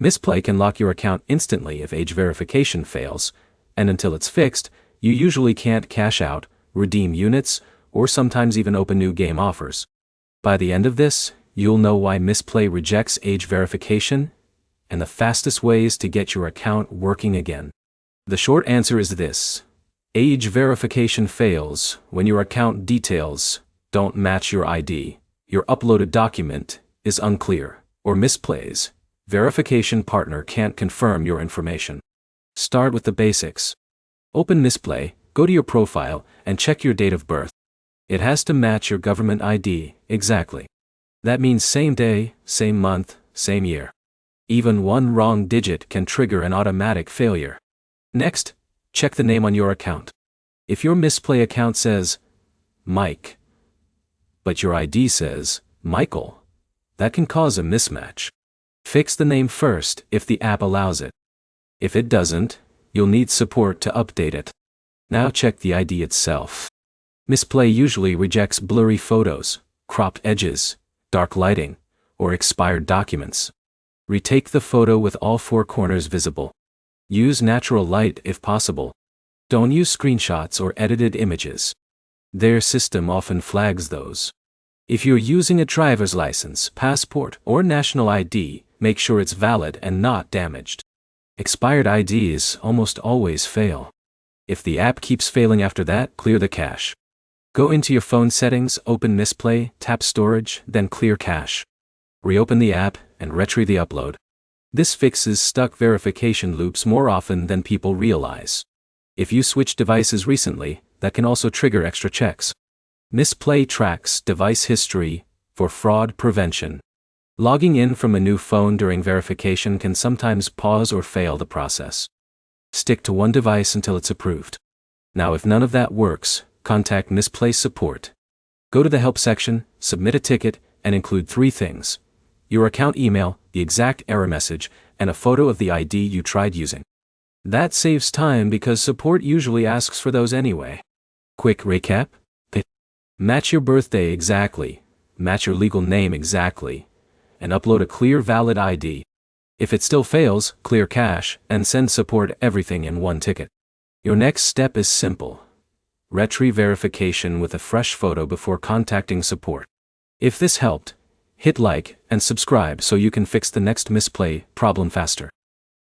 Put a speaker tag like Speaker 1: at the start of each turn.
Speaker 1: Mistplay can lock your account instantly if age verification fails, and until it's fixed, you usually can't cash out, redeem units, or sometimes even open new game offers. By the end of this, you'll know why Mistplay rejects age verification and the fastest ways to get your account working again. The short answer is this: age verification fails when your account details don't match your ID, your uploaded document is unclear, or Missplay's verification partner can't confirm your information. Start with the basics. Open Mistplay, go to your profile, and check your date of birth. It has to match your government ID exactly. That means same day, same month, same year. Even one wrong digit can trigger an automatic failure. Next, check the name on your account. If your Mistplay account says Mike, but your ID says Michael, that can cause a mismatch. Fix the name first if the app allows it. If it doesn't, you'll need support to update it. Now check the ID itself. Mistplay usually rejects blurry photos, cropped edges, dark lighting, or expired documents. Retake the photo with all four corners visible. Use natural light if possible. Don't use screenshots or edited images. Their system often flags those. If you're using a driver's license, passport, or national ID, make sure it's valid and not damaged. Expired IDs almost always fail. If the app keeps failing after that, clear the cache. Go into your phone settings, open Mistplay, tap storage, then clear cache. Reopen the app and retrieve the upload. This fixes stuck verification loops more often than people realize. If you switch devices recently, that can also trigger extra checks. Mistplay tracks device history for fraud prevention. Logging in from a new phone during verification can sometimes pause or fail the process. Stick to one device until it's approved. Now, if none of that works, contact Mistplay support. Go to the help section, submit a ticket, and include 3 things: your account email, the exact error message, and a photo of the ID you tried using. That saves time because support usually asks for those anyway. Quick recap: match your birthday exactly, match your legal name exactly, and upload a clear valid ID. If it still fails, clear cache and send support everything in one ticket. Your next step is simple: retrieve verification with a fresh photo before contacting support. If this helped, hit like and subscribe so you can fix the next Mistplay problem faster.